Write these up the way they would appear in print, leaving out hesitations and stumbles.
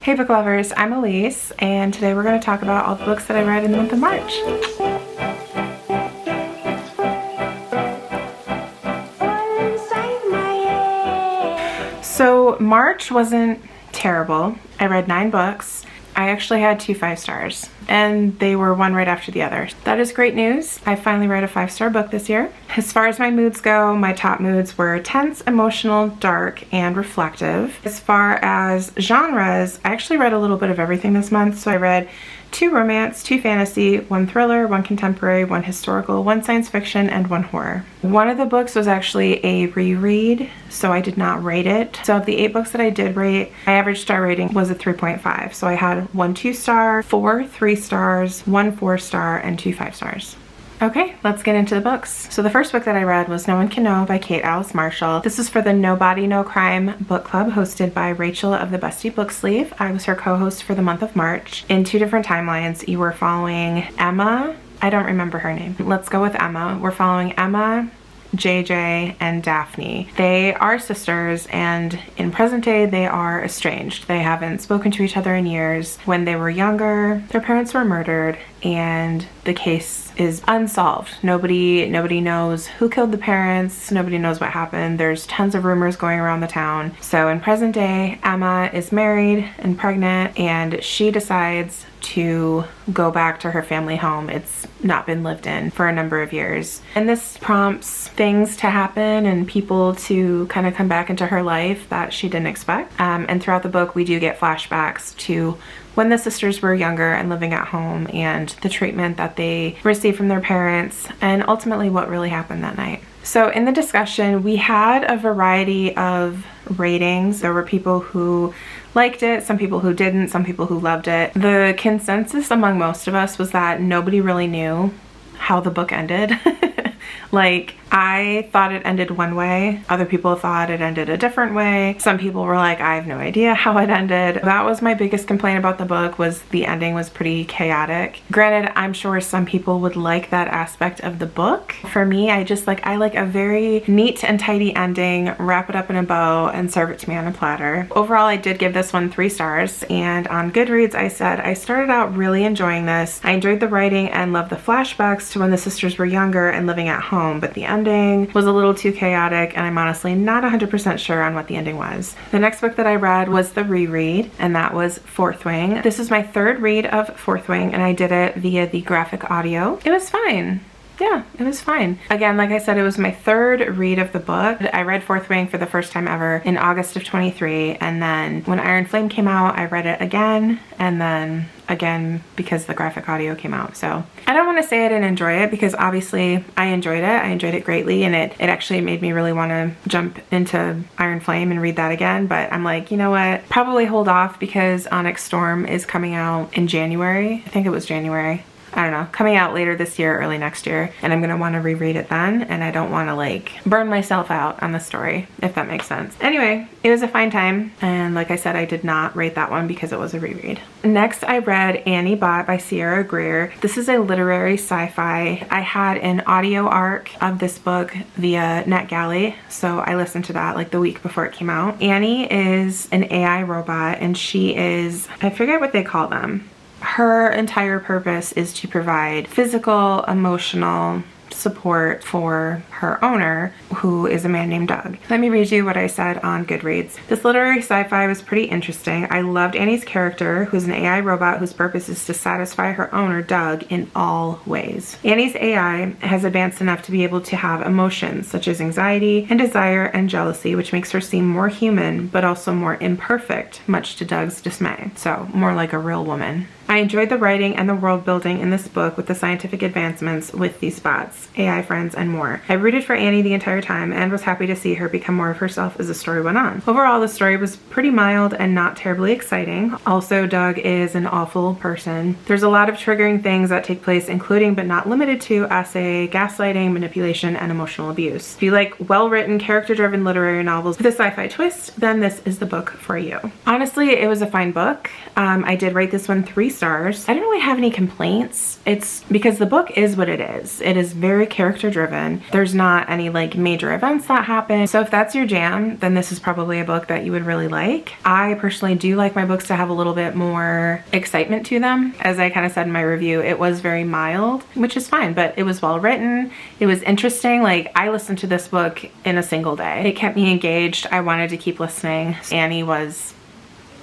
Hey book lovers, I'm Elise, and today we're going to talk about all the books that I read in the month of March. So March wasn't terrible. I read 9 books. I actually had 2 5-stars, and they were one right after the other. That is great news. I finally read a 5-star book this year. As far as my moods go, my top moods were tense, emotional, dark, and reflective. As far as genres, I actually read a little bit of everything this month. So I read 2 romance, 2 fantasy, 1 thriller, 1 contemporary, 1 historical, 1 science fiction, and 1 horror. One of the books was actually a reread, so I did not rate it. So of the 8 books that I did rate, my average star rating was a 3.5. So I had 1 2-star, 4 3-stars, 1 4-star, and 2 5-stars. Okay, let's get into the books. So the first book that I read was No One Can Know by Kate Alice Marshall. This is for the No Body, No Crime book club hosted by Rachel of the Bestie Book Sleeve. I was her co-host for the month of March. In 2 different timelines, you were following Emma. I don't remember her name. Let's go with Emma. We're following Emma, JJ, and Daphne. They are sisters, and in present day they are estranged. They haven't spoken to each other in years. When they were younger, their parents were murdered, and the case is unsolved. Nobody knows who killed the parents. Nobody knows what happened. There's tons of rumors going around the town. So in present day, Emma is married and pregnant, and she decides to go back to her family home. It's not been lived in for a number of years. And this prompts things to happen and people to kind of come back into her life that she didn't expect. And throughout the book, we do get flashbacks to when the sisters were younger and living at home, and the treatment that they received from their parents, and ultimately what really happened that night. So in the discussion, we had a variety of ratings. There were people who liked it, some people who didn't, some people who loved it. The consensus among most of us was that nobody really knew how the book ended. Like, I thought it ended one way. Other people thought it ended a different way. Some people were like, I have no idea how it ended. That was my biggest complaint about the book, was the ending was pretty chaotic. Granted, I'm sure some people would like that aspect of the book. For me, I like a very neat and tidy ending, wrap it up in a bow, and serve it to me on a platter. Overall, I did give this one 3 stars, and on Goodreads, I said, I started out really enjoying this. I enjoyed the writing and loved the flashbacks to when the sisters were younger and living at home, but the ending was a little too chaotic, and I'm honestly not 100% sure on what the ending was. The next book that I read was the reread, and that was Fourwing. This is my 3rd read of Fourwing, and I did it via the graphic audio. It was fine. Yeah, it was fine. Again, like I said, it was my 3rd read of the book. I read Fourwing for the first time ever in August of 23, and then when Iron Flame came out, I read it again, and then again because the graphic audio came out. So I don't want to say I didn't enjoy it, because obviously I enjoyed it. I enjoyed it greatly, and it actually made me really want to jump into Iron Flame and read that again. But I'm like, you know what? Probably hold off, because Onyx Storm is coming out in January. I think it was January. I don't know, coming out later this year, early next year, and I'm gonna want to reread it then, and I don't want to like burn myself out on the story, if that makes sense. Anyway, it was a fine time, and like I said, I did not rate that one because it was a reread. Next, I read Annie Bot by Sierra Greer. This is a literary sci-fi. I had an audio arc of this book via NetGalley, so I listened to that like the week before it came out. Annie is an AI robot, and she is, I forget what they call them. Her entire purpose is to provide physical, emotional support for her owner, who is a man named Doug. Let me read you what I said on Goodreads. This literary sci-fi was pretty interesting. I loved Annie's character, who's an AI robot whose purpose is to satisfy her owner, Doug, in all ways. Annie's AI has advanced enough to be able to have emotions such as anxiety and desire and jealousy, which makes her seem more human, but also more imperfect, much to Doug's dismay. So more like a real woman. I enjoyed the writing and the world building in this book with the scientific advancements with these bots, AI friends, and more. I rooted for Annie the entire time and was happy to see her become more of herself as the story went on. Overall, the story was pretty mild and not terribly exciting. Also, Doug is an awful person. There's a lot of triggering things that take place, including but not limited to assay, gaslighting, manipulation, and emotional abuse. If you like well-written, character-driven literary novels with a sci-fi twist, then this is the book for you. Honestly, it was a fine book. I did rate this one 3 stars. I don't really have any complaints. It's because the book is what it is. It is very character driven. There's not any like major events that happen. So if that's your jam, then this is probably a book that you would really like. I personally do like my books to have a little bit more excitement to them. As I kind of said in my review, it was very mild, which is fine, but it was well written. It was interesting. Like, I listened to this book in a single day. It kept me engaged. I wanted to keep listening. Annie was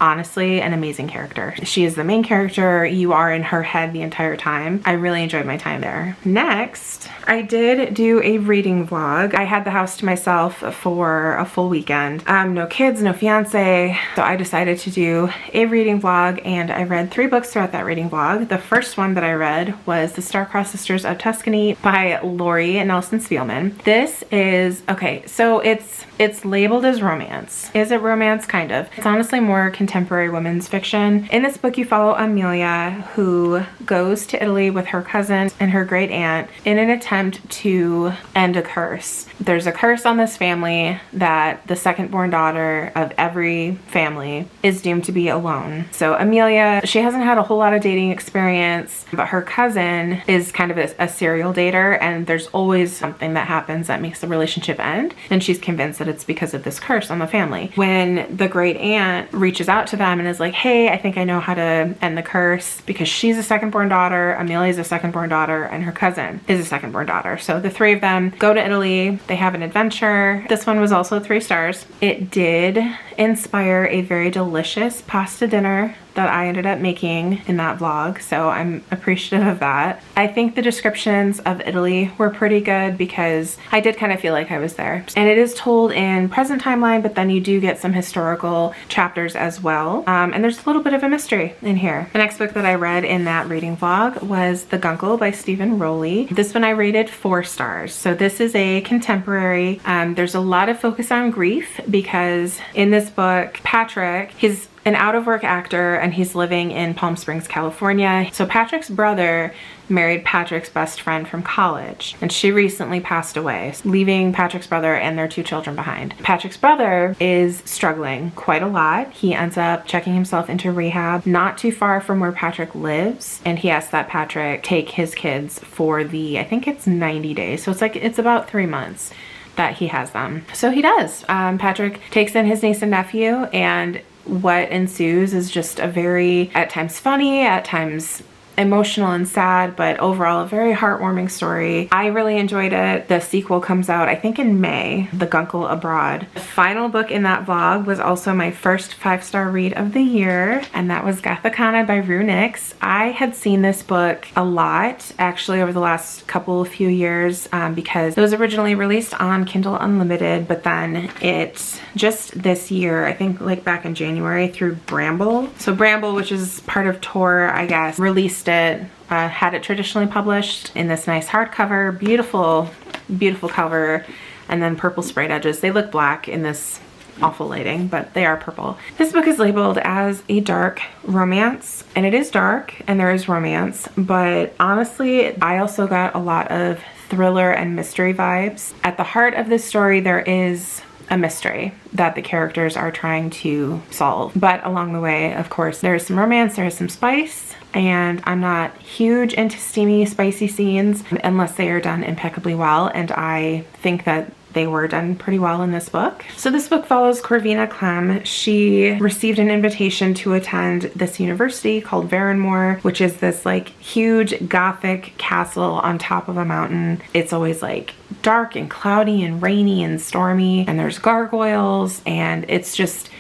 honestly an amazing character. She is the main character. You are in her head the entire time. I really enjoyed my time there. Next, I did do a reading vlog. I had the house to myself for a full weekend. No kids, no fiance. So I decided to do a reading vlog, and I read 3 books throughout that reading vlog. The first one that I read was The Star-Crossed Sisters of Tuscany by Lori Nelson Spielman. This is, okay, so it's labeled as romance. Is it romance? Kind of. It's honestly more contemporary women's fiction. In this book, you follow Amelia, who goes to Italy with her cousin and her great aunt in an attempt to end a curse. There's a curse on this family that the second born daughter of every family is doomed to be alone. So Amelia, she hasn't had a whole lot of dating experience, but her cousin is kind of a serial dater, and there's always something that happens that makes the relationship end, and she's convinced that it's because of this curse on the family. When the great aunt reaches out to them and is like, hey, I think I know how to end the curse, because she's a second born daughter, Amelia's a second born daughter, and her cousin is a second born daughter. So the 3 of them go to Italy. They have an adventure. This one was also 3 stars. It did inspire a very delicious pasta dinner that I ended up making in that vlog, so I'm appreciative of that. I think the descriptions of Italy were pretty good because I did kind of feel like I was there. And it is told in present timeline, but then you do get some historical chapters as well. And there's a little bit of a mystery in here. The next book that I read in that reading vlog was The Gungle by Stephen Rowley. This one I rated 4 stars. So this is a contemporary. There's a lot of focus on grief because in this book, Patrick, he's an out-of-work actor and he's living in Palm Springs, California. So Patrick's brother married Patrick's best friend from college, and she recently passed away, leaving Patrick's brother and their 2 children behind. Patrick's brother is struggling quite a lot. He ends up checking himself into rehab not too far from where Patrick lives, and he asks that Patrick take his kids for I think it's 90 days. So it's about 3 months that he has them. So he does. Patrick takes in his niece and nephew, and what ensues is just a very, at times funny, at times emotional and sad, but overall a very heartwarming story. I really enjoyed it. The sequel comes out, I think, in May, The Gungle Abroad. The final book in that vlog was also my first 5-star read of the year, and that was Gatha by Rue Nix. I had seen this book a lot, actually, over the last few years, because it was originally released on Kindle Unlimited, but then it just this year, I think like back in January, through Bramble. So Bramble, which is part of Tor, I guess, released it, had it traditionally published in this nice hardcover, beautiful, beautiful cover, and then purple sprayed edges. They look black in this awful lighting, but they are purple. This book is labeled as a dark romance, and it is dark and there is romance, but honestly, I also got a lot of thriller and mystery vibes. At the heart of this story, there is a mystery that the characters are trying to solve. But along the way, of course, there is some romance, there is some spice, and I'm not huge into steamy, spicy scenes unless they are done impeccably well, and I think that they were done pretty well in this book. So this book follows Corvina Clem. She received an invitation to attend this university called Everand, which is this like huge Gothic castle on top of a mountain. It's always like dark and cloudy and rainy and stormy, and there's gargoyles, and it's just,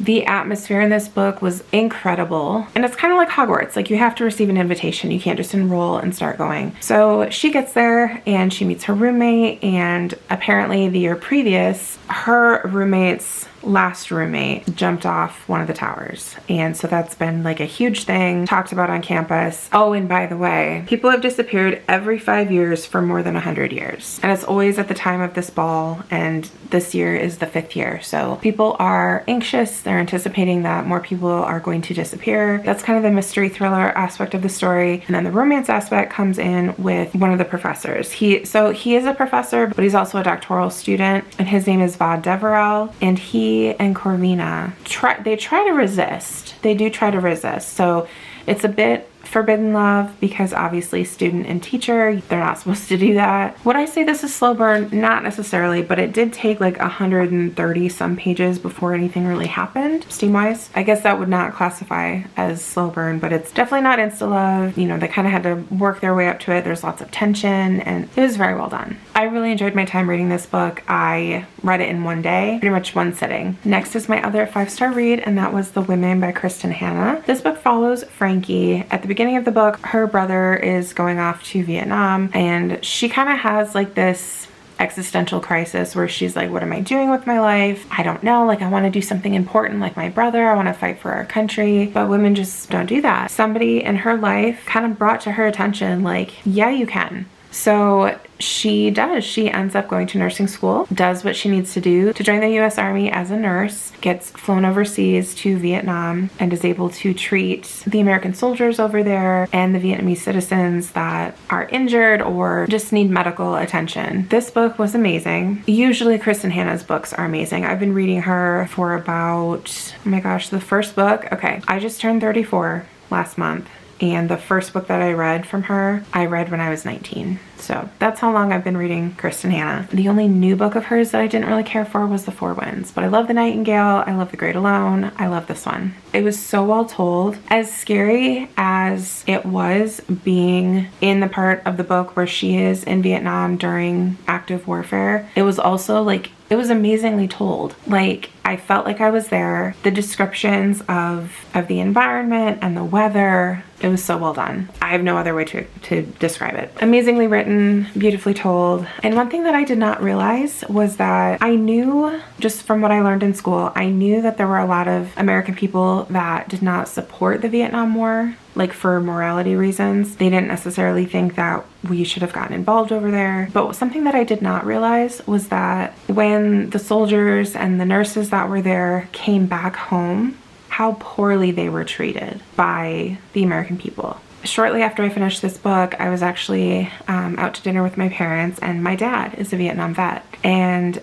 the atmosphere in this book was incredible. And it's kind of like Hogwarts. Like, you have to receive an invitation. You can't just enroll and start going. So she gets there and she meets her roommate, and apparently the year previous, her roommate's last roommate jumped off one of the towers. And so that's been like a huge thing talked about on campus. Oh, and by the way, people have disappeared every 5 years for more than 100 years. And it's always at the time of this ball, and this year is the 5th year. So people are anxious. They're anticipating that more people are going to disappear. That's kind of the mystery thriller aspect of the story. And then the romance aspect comes in with one of the professors. He is a professor, but he's also a doctoral student, and his name is Vaughn Deverell, and he Frankie and Corvina try to resist. They do try to resist. So it's a bit forbidden love because obviously student and teacher, they're not supposed to do that. Would I say this is slow burn? Not necessarily, but it did take like 130 some pages before anything really happened steam wise. I guess that would not classify as slow burn, but it's definitely not insta love. You know, they kind of had to work their way up to it. There's lots of tension and it was very well done. I really enjoyed my time reading this book. I read it in one day, pretty much one sitting. Next is my other 5-star read, and that was The Women by Kristen Hanna. This book follows Frankie. At the beginning of the book, her brother is going off to Vietnam and she kind of has like this existential crisis where she's like, what am I doing with my life? I don't know. Like, I want to do something important like my brother. I want to fight for our country, but women just don't do that. Somebody in her life kind of brought to her attention like, yeah, you can. So she does. She ends up going to nursing school, does what she needs to do to join the US Army as a nurse, gets flown overseas to Vietnam, and is able to treat the American soldiers over there and the Vietnamese citizens that are injured or just need medical attention. This book was amazing. Usually Kristen Hanna's books are amazing. I've been reading her for about, oh my gosh, the first book. Okay, I just turned 34 last month. And the first book that I read from her, I read when I was 19. So that's how long I've been reading Kristen Hanna. The only new book of hers that I didn't really care for was The Four Winds, but I love The Nightingale, I love The Great Alone, I love this one. It was so well told. As scary as it was being in the part of the book where she is in Vietnam during active warfare, it was also like, it was amazingly told. Like, I felt like I was there. The descriptions of the environment and the weather, it was so well done. I have no other way to describe it. Amazingly written, beautifully told. And one thing that I did not realize was that I knew, just from what I learned in school, I knew that there were a lot of American people that did not support the Vietnam War, like for morality reasons. They didn't necessarily think that we should have gotten involved over there. But something that I did not realize was that when the soldiers and the nurses that were there came back home, how poorly they were treated by the American people. Shortly after I finished this book, I was actually out to dinner with my parents, and my dad is a Vietnam vet. And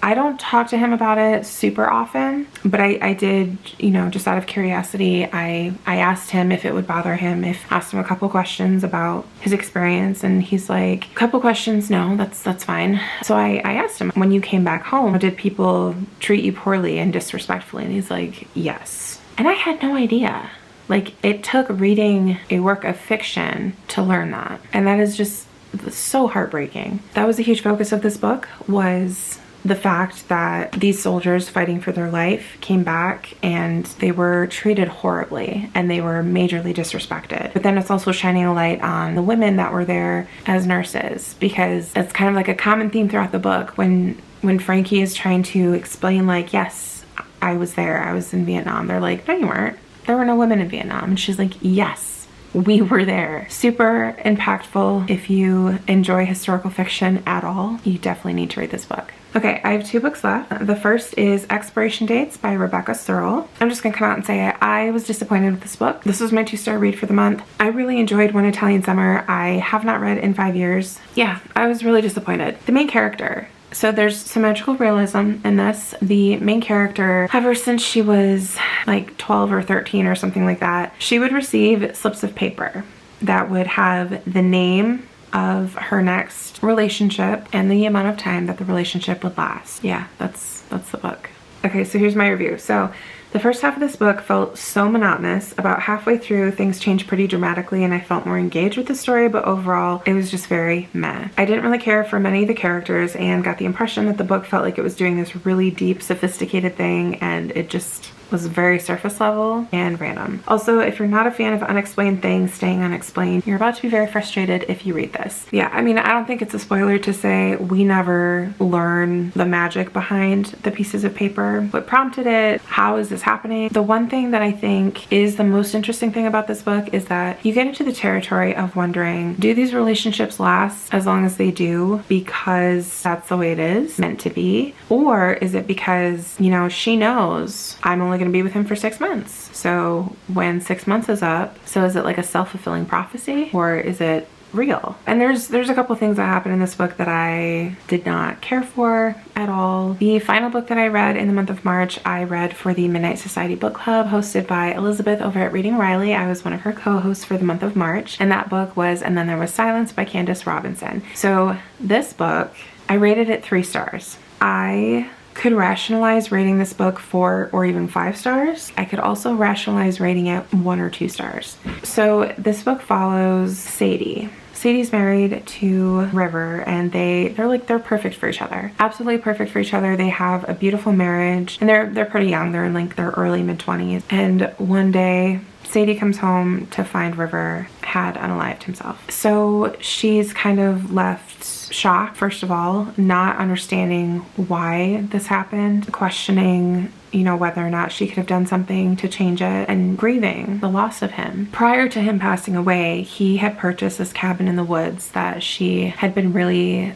I don't talk to him about it super often, but I did, you know, just out of curiosity, I asked him if it would bother him, asked him a couple questions about his experience, and he's like, a couple questions, no, that's fine. So I asked him, when you came back home, did people treat you poorly and disrespectfully? And he's like, yes. And I had no idea. Like, it took reading a work of fiction to learn that. And that is just so heartbreaking. That was a huge focus of this book, was the fact that these soldiers fighting for their life came back and they were treated horribly and they were majorly disrespected. But then it's also shining a light on the women that were there as nurses, because it's kind of like a common theme throughout the book when Frankie is trying to explain, like, yes, I was there, I was in Vietnam. They're like, no, you weren't. There were no women in Vietnam. And she's like, yes, we were there. Super impactful. If you enjoy historical fiction at all, you definitely need to read this book. Okay, I have 2 books left. The first is Expiration Dates by Rebecca Searle. I'm just gonna come out and say it. I was disappointed with this book. This was my 2-star read for the month. I really enjoyed One Italian Summer. I have not read in 5 years. Yeah, I was really disappointed. The main character. So there's some magical realism in this. The main character, ever since she was like 12 or 13 or something like that, she would receive slips of paper that would have the name of her next relationship and the amount of time that the relationship would last. Yeah, that's the book. Okay, so here's my review. So the first half of this book felt so monotonous. About halfway through, things changed pretty dramatically and I felt more engaged with the story, but overall, it was just very meh. I didn't really care for many of the characters and got the impression that the book felt like it was doing this really deep, sophisticated thing, and it just was very surface level and random. Also, if you're not a fan of unexplained things staying unexplained, you're about to be very frustrated if you read this. Yeah, I mean, I don't think it's a spoiler to say we never learn the magic behind the pieces of paper. What prompted it? How is this happening? The one thing that I think is the most interesting thing about this book is that you get into the territory of wondering, do these relationships last as long as they do because that's the way it is meant to be? Or is it because, you know, she knows I'm only going to be with him for 6 months. So when 6 months is up, so is it like a self-fulfilling prophecy, or is it real. And there's a couple things that happen in this book that I did not care for at all. The final book that I read in the month of March, I read for the Midnight Society Book Club hosted by Elizabeth over at Reading Riley. I was one of her co-hosts for the month of March, and that book was And Then There Was Silence by Candace Robinson. So this book, I rated it 3 stars. I could rationalize rating this book 4 or even 5 stars. I could also rationalize rating it 1 or 2 stars. So this book follows Sadie. Sadie's married to River, and they're perfect for each other. Absolutely perfect for each other. They have a beautiful marriage, and they're pretty young. They're in like their early mid-20s. And one day Sadie comes home to find River had unalived himself. So she's kind of left shocked, first of all, not understanding why this happened, questioning, you know, whether or not she could have done something to change it, and grieving the loss of him. Prior to him passing away, he had purchased this cabin in the woods that she had been really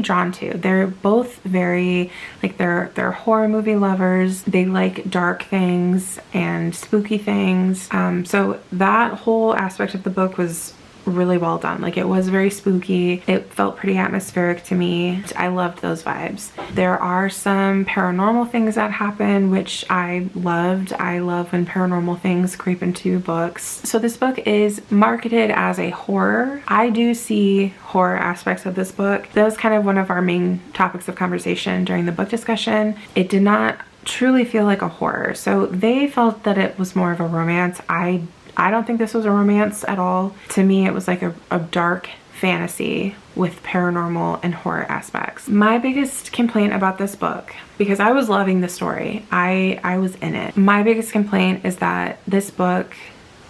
drawn to. They're both very, like, they're horror movie lovers. They like dark things and spooky things. So that whole aspect of the book was really well done. Like, it was very spooky. It felt pretty atmospheric to me. I loved those vibes. There are some paranormal things that happen, which I loved. I love when paranormal things creep into books. So this book is marketed as a horror. I do see horror aspects of this book. That was kind of one of our main topics of conversation during the book discussion. It did not truly feel like a horror. So they felt that it was more of a romance. I don't think this was a romance at all. To me, it was like a dark fantasy with paranormal and horror aspects. My biggest complaint about this book, because I was loving the story, I was in it. My biggest complaint is that this book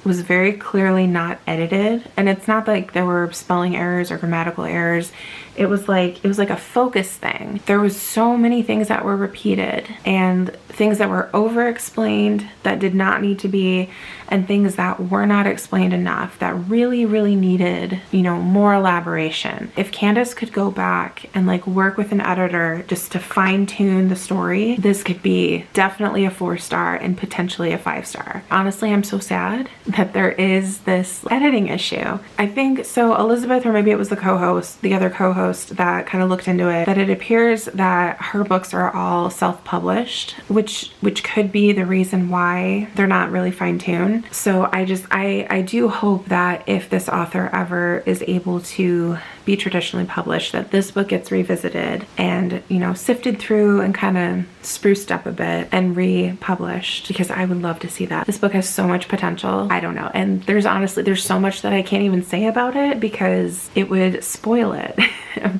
was very clearly not edited, and it's not like there were spelling errors or grammatical errors. It was like a focus thing. There was so many things that were repeated, and things that were over explained that did not need to be, and things that were not explained enough that really needed, you know, more elaboration. If Candace could go back and like work with an editor just to fine tune the story, this could be definitely a 4-star and potentially a 5-star. Honestly, I'm so sad that there is this editing issue. I think so Elizabeth, or maybe it was the co-host, the other co-host that kind of looked into it, that it appears that her books are all self-published, which could be the reason why they're not really fine-tuned. So I do hope that if this author ever is able to be traditionally published, that this book gets revisited and, you know, sifted through and kind of spruced up a bit and republished, because I would love to see that. This book has so much potential. I don't know. And there's so much that I can't even say about it because it would spoil it.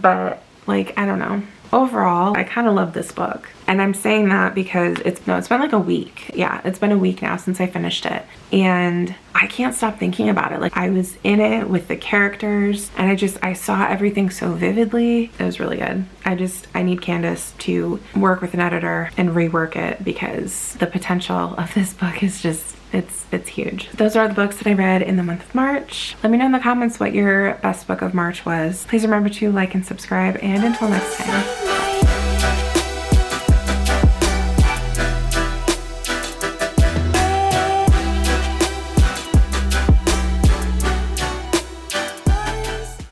But like, I don't know. Overall, I kind of love this book. And I'm saying that because it's been like a week. Yeah, it's been a week now since I finished it. And I can't stop thinking about it. Like, I was in it with the characters, and I saw everything so vividly. It was really good. I need Candace to work with an editor and rework it, because the potential of this book is just, it's huge. Those are the books that I read in the month of March. Let me know in the comments what your best book of March was. Please remember to like and subscribe, and until next time.